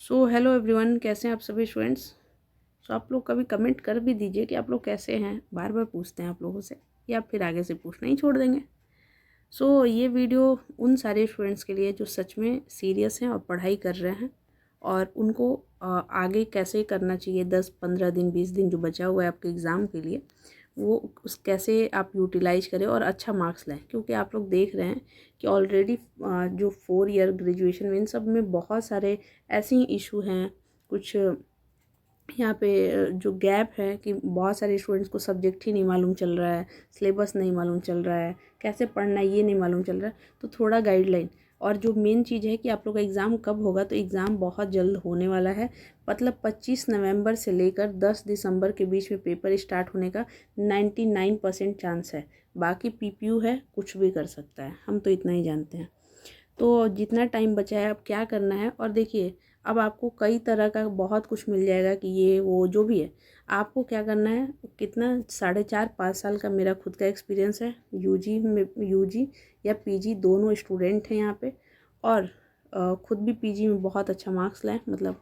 So hello everyone, कैसे हैं आप सभी स्टूडेंट्स। सो आप लोग कभी कमेंट कर भी दीजिए कि आप लोग कैसे हैं। बार बार पूछते हैं आप लोगों से, या फिर आगे से पूछना ही छोड़ देंगे। सो ये वीडियो उन सारे स्टूडेंट्स के लिए जो सच में सीरियस हैं और पढ़ाई कर रहे हैं, और उनको आगे कैसे करना चाहिए, 10-15 दिन 20 दिन जो बचा हुआ है आपके एग्ज़ाम के लिए, वो उस कैसे आप यूटिलाइज करें और अच्छा मार्क्स लाएं। क्योंकि आप लोग देख रहे हैं कि ऑलरेडी जो 4 ईयर ग्रेजुएशन में इन सब में बहुत सारे ऐसे ही इशू हैं। कुछ यहाँ पे जो गैप है कि बहुत सारे स्टूडेंट्स को सब्जेक्ट ही नहीं मालूम चल रहा है, सिलेबस नहीं मालूम चल रहा है, कैसे पढ़ना है ये नहीं मालूम चल रहा है। तो थोड़ा गाइडलाइन, और जो मेन चीज़ है कि आप लोग का एग्ज़ाम कब होगा, तो एग्ज़ाम बहुत जल्द होने वाला है। मतलब 25 नवंबर से लेकर 10 दिसंबर के बीच में पेपर स्टार्ट होने का 99% चांस है। बाकी पीपीयू है, कुछ भी कर सकता है, हम तो इतना ही जानते हैं। तो जितना टाइम बचा है अब क्या करना है, और देखिए अब आपको कई तरह का बहुत कुछ मिल जाएगा कि ये वो जो भी है। आपको क्या करना है, कितना 4.5-5 साल का मेरा खुद का एक्सपीरियंस है। यूजी में, यूजी या पीजी दोनों स्टूडेंट हैं यहाँ पे, और खुद भी पीजी में बहुत अच्छा मार्क्स लाए, मतलब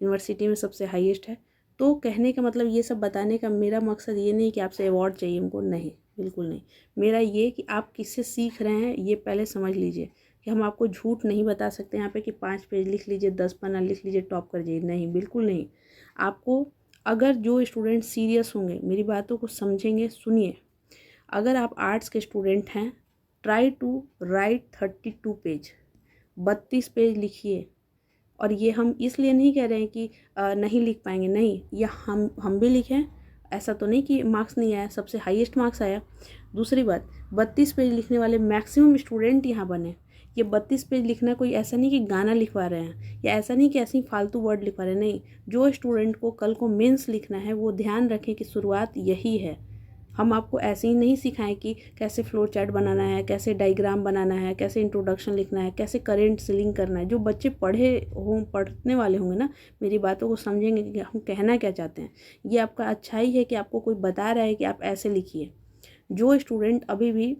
यूनिवर्सिटी में सबसे हाईएस्ट है। तो कहने का मतलब, ये सब बताने का मेरा मकसद ये नहीं कि आपसे अवार्ड चाहिए हमको, नहीं, बिल्कुल नहीं। मेरा ये कि आप किससे सीख रहे हैं ये पहले समझ लीजिए। कि हम आपको झूठ नहीं बता सकते यहाँ पे कि 5 पेज लिख लीजिए, 10 पन्ना लिख लीजिए, टॉप कर जाइए, नहीं, बिल्कुल नहीं। आपको, अगर जो स्टूडेंट सीरियस होंगे, मेरी बातों को समझेंगे, सुनिए। अगर आप आर्ट्स के स्टूडेंट हैं, try to write 32 page, 32 page लिखिए। और ये हम इसलिए नहीं कह रहे हैं कि नहीं लिख पाएंगे, नहीं, ये हम भी लिखें। ऐसा तो नहीं कि मार्क्स नहीं आया, सबसे हाईएस्ट मार्क्स आया। दूसरी बात, 32 पेज लिखने वाले मैक्सिमम स्टूडेंट यहाँ बने। ये 32 पेज लिखना कोई ऐसा नहीं कि गाना लिखवा रहे हैं, या ऐसा नहीं कि ऐसे ही फालतू वर्ड लिखवा रहे हैं, नहीं। जो स्टूडेंट को कल को मेंस लिखना है वो ध्यान रखें कि शुरुआत यही है। हम आपको ऐसे ही नहीं सिखाएं कि कैसे फ्लो चार्ट बनाना है, कैसे डायग्राम बनाना है, कैसे इंट्रोडक्शन लिखना है, कैसे करेंट से लिंक करना है। जो बच्चे पढ़ने वाले होंगे ना, मेरी बातों को समझेंगे कि हम कहना क्या चाहते हैं। ये आपका अच्छाई है कि आपको कोई बता रहा है कि आप ऐसे लिखिए। जो स्टूडेंट अभी भी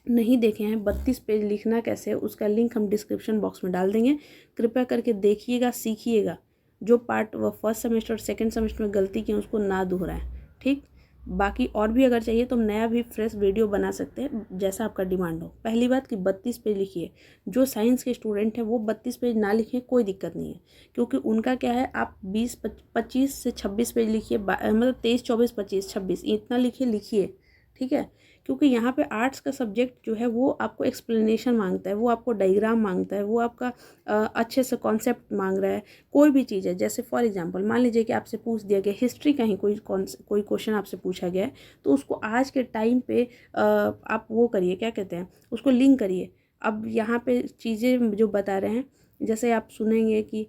नहीं देखे हैं 32 पेज लिखना कैसे है, उसका लिंक हम डिस्क्रिप्शन बॉक्स में डाल देंगे। कृपया करके देखिएगा, सीखिएगा। जो पार्ट वह फर्स्ट सेमेस्टर और सेकंड सेमेस्टर में गलती की उसको ना दोहराएं, ठीक। बाकी और भी अगर चाहिए तो हम नया भी फ्रेश वीडियो बना सकते हैं, जैसा आपका डिमांड हो। पहली बात कि 32 पेज लिखिए। जो साइंस के स्टूडेंट हैं वो 32 पेज ना लिखें, कोई दिक्कत नहीं है। क्योंकि उनका क्या है, आप 25 से 26 पेज लिखिए, मतलब 23, 24, 25, 26 इतना लिखिए, ठीक है। क्योंकि यहाँ पे आर्ट्स का सब्जेक्ट जो है वो आपको एक्सप्लेनेशन मांगता है, वो आपको डायग्राम मांगता है, वो आपका अच्छे से कॉन्सेप्ट मांग रहा है। कोई भी चीज़ है, जैसे फॉर एग्जांपल मान लीजिए कि आपसे पूछ दिया गया हिस्ट्री का ही कोई क्वेश्चन आपसे पूछा गया है, तो उसको आज के टाइम पे आप वो करिए, क्या कहते हैं, उसको लिंक करिए। अब यहाँ पे चीज़ें जो बता रहे हैं, जैसे आप सुनेंगे कि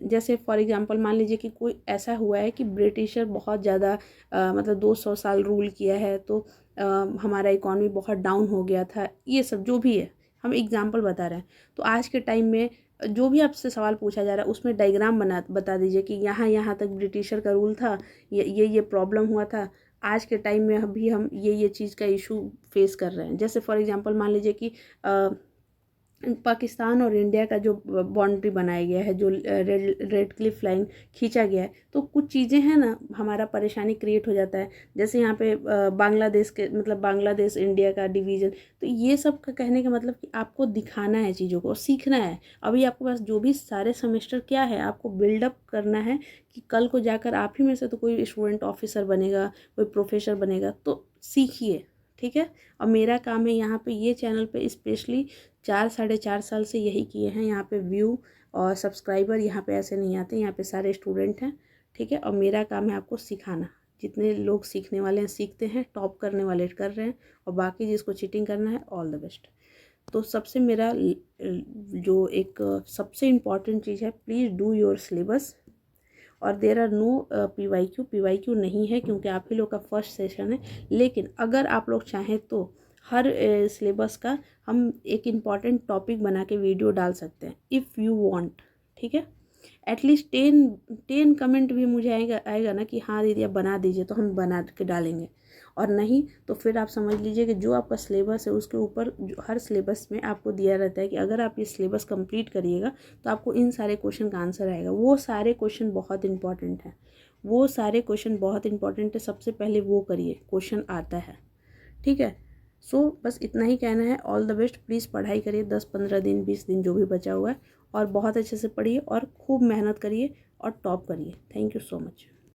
जैसे फॉर एग्जांपल मान लीजिए कि कोई ऐसा हुआ है कि ब्रिटिशर बहुत ज़्यादा मतलब 200 साल रूल किया है, तो हमारा इकॉनमी बहुत डाउन हो गया था। ये सब जो भी है, हम एग्जांपल बता रहे हैं। तो आज के टाइम में जो भी आपसे सवाल पूछा जा रहा है उसमें डायग्राम बता दीजिए कि यहाँ तक ब्रिटिशर का रूल था, ये प्रॉब्लम हुआ था। आज के टाइम में अभी हम ये चीज़ का इशू फेस कर रहे हैं। जैसे फॉर एग्जांपल मान लीजिए कि पाकिस्तान और इंडिया का जो बाउंड्री बनाया गया है, जो रेड क्लिफ लाइन खींचा गया है, तो कुछ चीज़ें हैं ना, हमारा परेशानी क्रिएट हो जाता है। जैसे यहाँ पे बांग्लादेश के, मतलब बांग्लादेश इंडिया का डिवीज़न। तो ये सब का कहने का मतलब कि आपको दिखाना है चीज़ों को, सीखना है। अभी आपके पास जो भी सारे सेमेस्टर क्या है, आपको बिल्डअप करना है कि कल को जाकर आप ही में से तो कोई स्टूडेंट ऑफिसर बनेगा, कोई प्रोफेसर बनेगा। तो सीखिए, ठीक है। और मेरा काम है यहाँ पे, ये चैनल पे स्पेशली 4-4.5 साल से यही किए हैं। यहाँ पे व्यू और सब्सक्राइबर यहाँ पे ऐसे नहीं आते, यहाँ पे सारे स्टूडेंट हैं, ठीक है। और मेरा काम है आपको सिखाना। जितने लोग सीखने वाले हैं सीखते हैं, टॉप करने वाले कर रहे हैं, और बाकी जिसको चीटिंग करना है, ऑल द बेस्ट। तो सबसे मेरा जो एक सबसे इम्पॉर्टेंट चीज़ है, प्लीज़ डू योर सिलेबस। और देर आर नो पीवाईक्यू नहीं है, क्योंकि आप ही लोग का फर्स्ट सेशन है। लेकिन अगर आप लोग चाहें तो हर सिलेबस का हम एक इम्पॉर्टेंट टॉपिक बना के वीडियो डाल सकते हैं, इफ़ यू वांट, ठीक है। एटलीस्ट 10 कमेंट भी मुझे आएगा ना कि हाँ दीदी आप बना दीजिए, तो हम बना के डालेंगे। और नहीं तो फिर आप समझ लीजिए कि जो आपका सिलेबस है उसके ऊपर हर सिलेबस में आपको दिया रहता है कि अगर आप ये सिलेबस कंप्लीट करिएगा तो आपको इन सारे क्वेश्चन का आंसर आएगा। वो सारे क्वेश्चन बहुत इंपॉर्टेंट हैं, वो सारे क्वेश्चन बहुत इंपॉर्टेंट है। सबसे पहले वो करिए, क्वेश्चन आता है, ठीक है। सो बस इतना ही कहना है। All the best. प्लीज़ पढ़ाई करिए 10-15 दिन 20 दिन जो भी बचा हुआ है, और बहुत अच्छे से पढ़िए और खूब मेहनत करिए और टॉप करिए। Thank you so much.